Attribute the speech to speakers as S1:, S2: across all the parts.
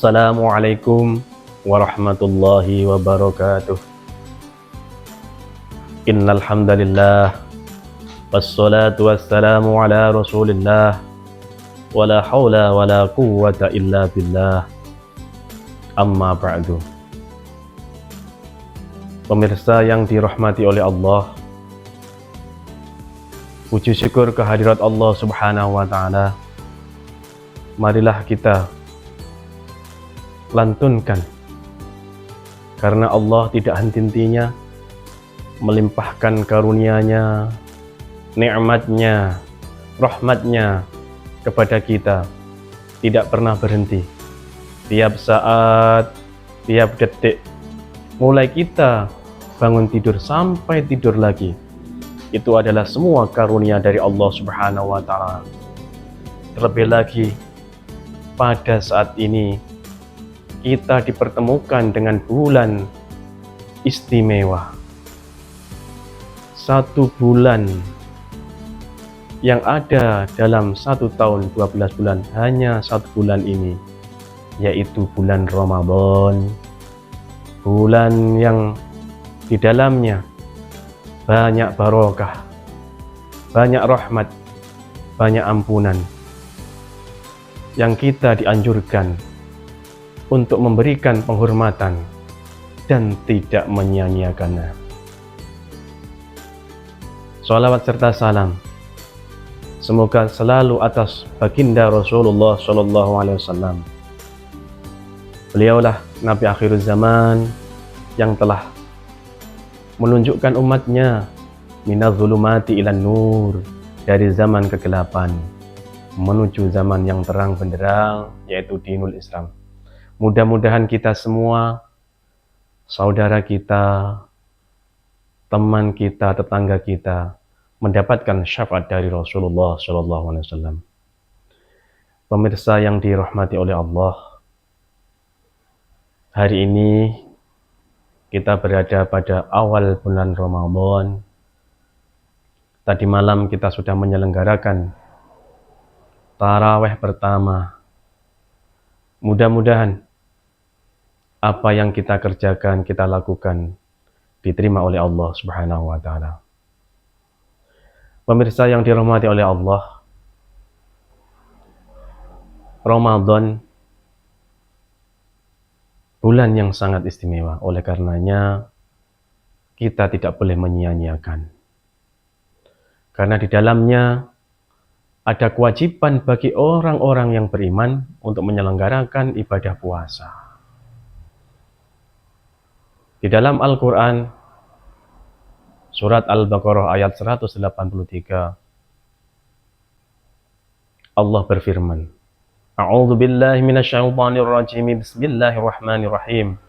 S1: Assalamualaikum warahmatullahi wabarakatuh. Innal hamdalillah wassalatu wassalamu ala Rasulillah wala haula wala quwwata illa billah. Amma ba'du. Pemirsa yang dirahmati oleh Allah, puji syukur kehadirat Allah Subhanahu wa taala. Marilah kita lantunkan, karena Allah tidak henti-hentinya melimpahkan karunia-Nya, nikmat-Nya, rahmat-Nya kepada kita, tidak pernah berhenti. Tiap saat, tiap detik, mulai kita bangun tidur sampai tidur lagi, itu adalah semua karunia dari Allah Subhanahu wa taala. Terlebih lagi pada saat ini kita dipertemukan dengan bulan istimewa. Satu bulan yang ada dalam 1 tahun 12 bulan, hanya 1 bulan ini, yaitu bulan Ramadan. Bulan yang di dalamnya banyak barokah, banyak rahmat, banyak ampunan, yang kita dianjurkan untuk memberikan penghormatan dan tidak menyia-nyiakannya. Shalawat serta salam semoga selalu atas baginda Rasulullah SAW. Beliaulah Nabi akhir zaman yang telah menunjukkan umatnya minaz zulumati ilan nur, dari zaman kegelapan menuju zaman yang terang benderang, yaitu dinul Islam. Mudah-mudahan kita semua, saudara kita, teman kita, tetangga kita, mendapatkan syafaat dari Rasulullah SAW. Pemirsa yang dirahmati oleh Allah, hari ini kita berada pada awal bulan Ramadan. Tadi malam kita sudah menyelenggarakan tarawih pertama. Mudah-mudahan apa yang kita kerjakan, kita lakukan, diterima oleh Allah Subhanahu wa taala. Pemirsa yang dirahmati oleh Allah, Ramadan bulan yang sangat istimewa. Oleh karenanya kita tidak boleh menyia-nyiakan, karena di dalamnya ada kewajiban bagi orang-orang yang beriman untuk menyelenggarakan ibadah puasa. Di dalam Al-Quran, surat Al-Baqarah ayat 183, Allah berfirman, A'udzu billahi minasyaitonir rajim. Bismillahirrahmanirrahim.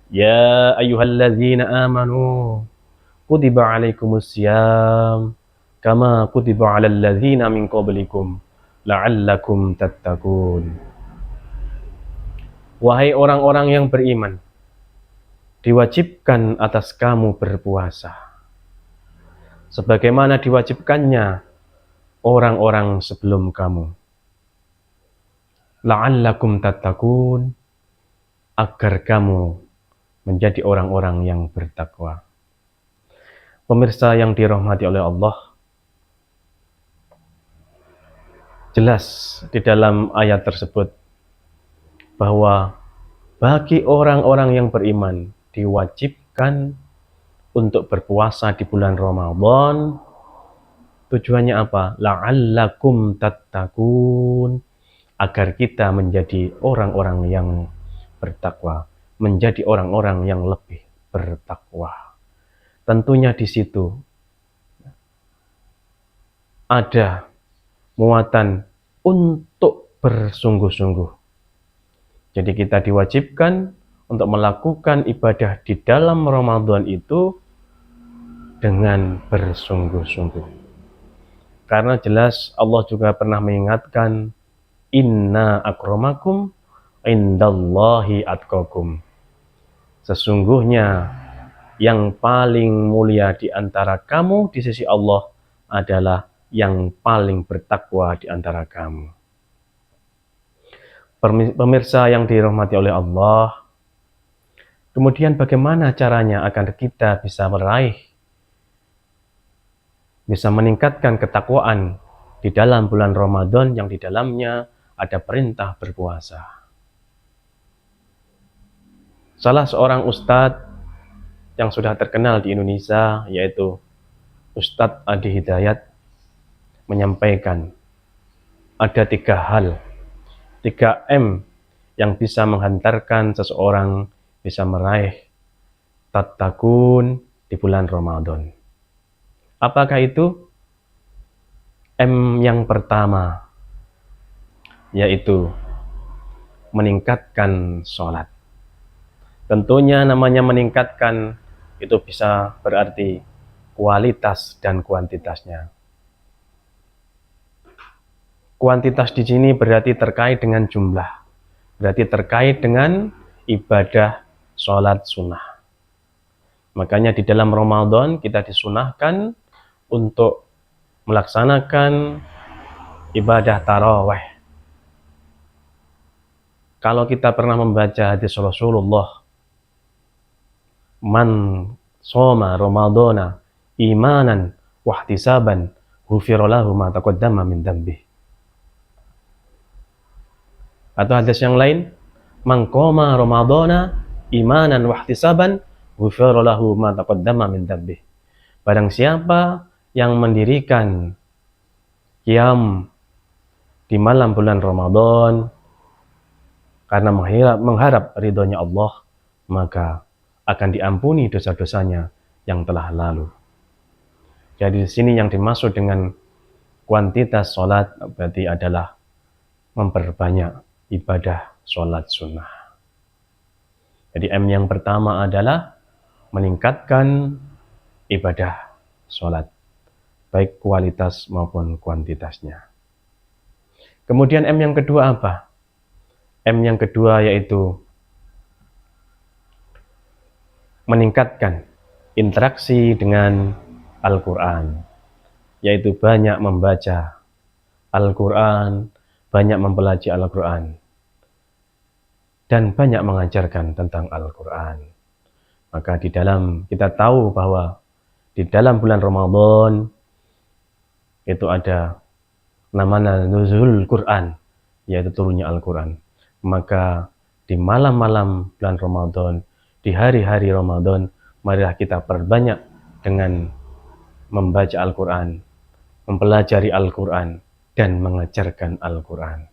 S1: Ya ayyuhalladzina amanu kutiba alaikumussyam kama kutiba 'alal ladzina min qablikum la'allakum tattaqun. Wahai orang-orang yang beriman, diwajibkan atas kamu berpuasa sebagaimana diwajibkannya orang-orang sebelum kamu. La'allakum tattaqun, agar kamu menjadi orang-orang yang bertakwa. Pemirsa yang dirahmati oleh Allah, jelas di dalam ayat tersebut bahwa bagi orang-orang yang beriman diwajibkan untuk berpuasa di bulan Ramadan. Tujuannya apa? La'allakum tattaqun, agar kita menjadi orang-orang yang bertakwa, menjadi orang-orang yang lebih bertakwa. Tentunya di situ ada muatan untuk bersungguh-sungguh. Jadi kita diwajibkan untuk melakukan ibadah di dalam Ramadan itu dengan bersungguh-sungguh. Karena jelas Allah juga pernah mengingatkan, Inna akramakum indallahi atqakum. Sesungguhnya yang paling mulia di antara kamu di sisi Allah adalah yang paling bertakwa di antara kamu. Pemirsa yang dirahmati oleh Allah, kemudian bagaimana caranya agar kita bisa meningkatkan ketakwaan di dalam bulan Ramadan yang di dalamnya ada perintah berpuasa. Salah seorang ustadz yang sudah terkenal di Indonesia, yaitu Ustadz Adi Hidayat, menyampaikan ada 3 M yang bisa menghantarkan seseorang bisa meraih tatakun di bulan Ramadan. Apakah itu? M yang pertama, yaitu meningkatkan sholat. Tentunya namanya meningkatkan itu bisa berarti kualitas dan kuantitasnya. Kuantitas di sini berarti terkait dengan jumlah, berarti terkait dengan ibadah sholat sunnah. Makanya di dalam Ramadan kita disunahkan untuk melaksanakan ibadah tarawih. Kalau kita pernah membaca hadis Rasulullah, man shoma Ramadana imanan wahtisaban ghufira lahu ma taqaddama min dhanbi. Atau hadis yang lain, man qoma Ramadana imanan wahtisaban ghufira lahu ma taqaddama min dhanbi. Barang siapa yang mendirikan qiyam di malam bulan Ramadan karena mengharap ridhonya Allah, maka akan diampuni dosa-dosanya yang telah lalu. Jadi di sini yang dimaksud dengan kuantitas sholat berarti adalah memperbanyak ibadah sholat sunnah. Jadi M yang pertama adalah meningkatkan ibadah sholat, baik kualitas maupun kuantitasnya. Kemudian M yang kedua apa? M yang kedua yaitu meningkatkan interaksi dengan Al-Quran, yaitu banyak membaca Al-Quran, banyak mempelajari Al-Quran, dan banyak mengajarkan tentang Al-Quran. Maka di dalam kita tahu bahwa di dalam bulan Ramadan itu ada namanya nuzul Quran, yaitu turunnya Al-Quran. Maka di malam-malam bulan Ramadan, di hari-hari Ramadan, marilah kita perbanyak dengan membaca Al-Quran, mempelajari Al-Quran, dan mengajarkan Al-Quran.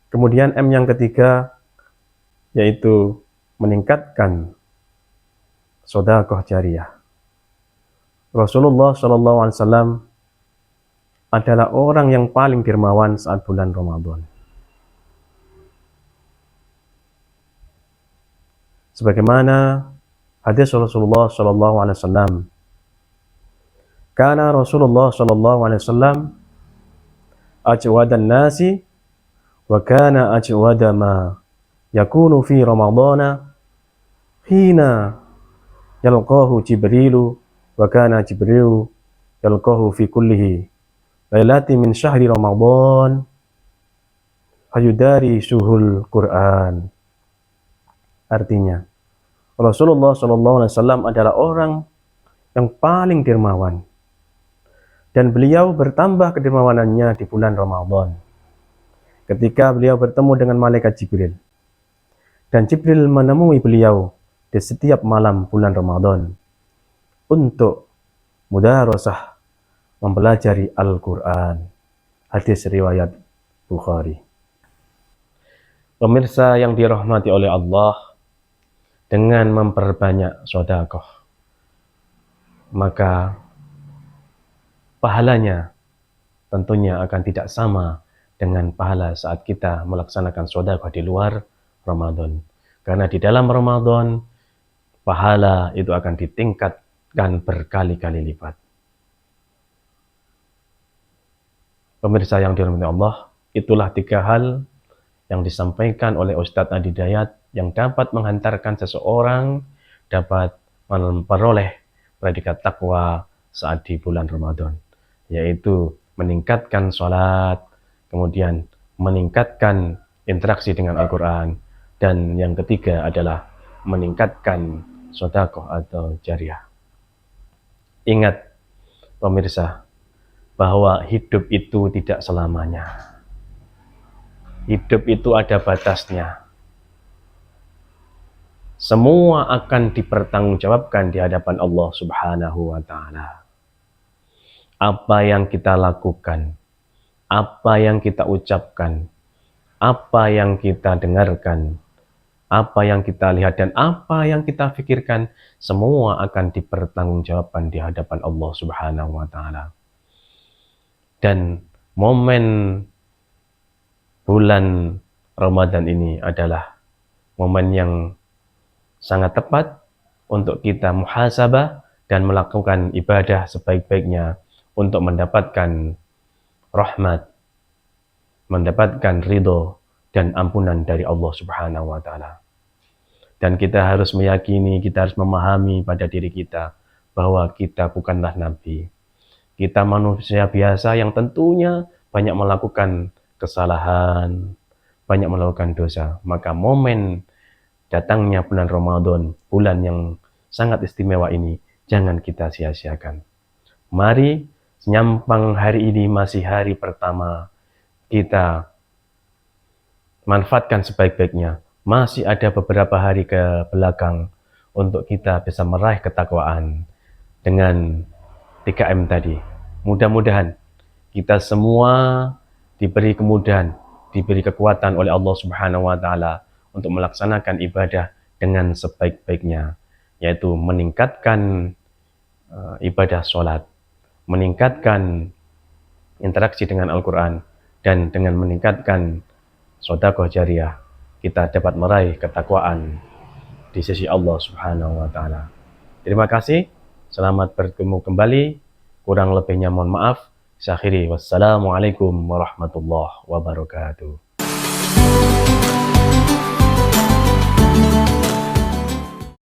S1: Kemudian M yang ketiga, yaitu meningkatkan sedekah jariyah. Rasulullah SAW adalah orang yang paling dermawan saat bulan Ramadan. Sebagaimana hadis Rasulullah SAW, karena Rasulullah SAW ajwadan nasi wa kana ajwada ma yakunu fi Ramadana hina yalqahu Jibrilu wa kana Jibrilu yalqahu fi kullihi lailati min syahri Ramadan hayudari suhul Quran. Artinya, Rasulullah SAW adalah orang yang paling dermawan, dan beliau bertambah kedermawanannya di bulan Ramadan ketika beliau bertemu dengan malaikat Jibril, dan Jibril menemui beliau di setiap malam bulan Ramadan untuk mudarasah, mempelajari Al-Quran. Hadis riwayat Bukhari. Pemirsa yang dirahmati oleh Allah, dengan memperbanyak sedekah, maka pahalanya tentunya akan tidak sama dengan pahala saat kita melaksanakan sedekah di luar Ramadan. Karena di dalam Ramadan, pahala itu akan ditingkatkan berkali-kali lipat. Pemirsa yang dirahmati Allah, itulah 3 hal yang disampaikan oleh Ustadz Adi Hidayat yang dapat menghantarkan seseorang dapat memperoleh predikat takwa saat di bulan Ramadan, yaitu meningkatkan sholat, kemudian meningkatkan interaksi dengan Al-Quran, dan yang ketiga adalah meningkatkan sedekah atau jariah. Ingat pemirsa, bahwa hidup itu tidak selamanya. Hidup itu ada batasnya. Semua akan dipertanggungjawabkan di hadapan Allah Subhanahu wa Ta'ala. Apa yang kita lakukan, apa yang kita ucapkan, apa yang kita dengarkan, apa yang kita lihat, dan apa yang kita pikirkan, semua akan dipertanggungjawabkan di hadapan Allah Subhanahu wa Ta'ala. Dan momen bulan Ramadan ini adalah momen yang sangat tepat untuk kita muhasabah dan melakukan ibadah sebaik-baiknya untuk mendapatkan rahmat, mendapatkan ridho dan ampunan dari Allah Subhanahu wa Ta'ala. Dan kita harus meyakini, kita harus memahami pada diri kita bahwa kita bukanlah nabi. Kita manusia biasa yang tentunya banyak melakukan kesalahan, banyak melakukan dosa. Maka momen datangnya bulan Ramadan, bulan yang sangat istimewa ini, jangan kita sia-siakan. Mari, senyampang hari ini masih hari pertama, kita manfaatkan sebaik-baiknya. Masih ada beberapa hari ke belakang untuk kita bisa meraih ketakwaan dengan 3M tadi. Mudah-mudahan kita semua diberi kemudahan, diberi kekuatan oleh Allah Subhanahu wa Ta'ala untuk melaksanakan ibadah dengan sebaik-baiknya, yaitu meningkatkan ibadah sholat, meningkatkan interaksi dengan Al-Quran, dan dengan meningkatkan sedekah jariah, kita dapat meraih ketakwaan di sisi Allah Subhanahu wa Ta'ala. Terima kasih, selamat bertemu kembali. Kurang lebihnya mohon maaf. Saya akhiri, wassalamualaikum warahmatullahi wabarakatuh.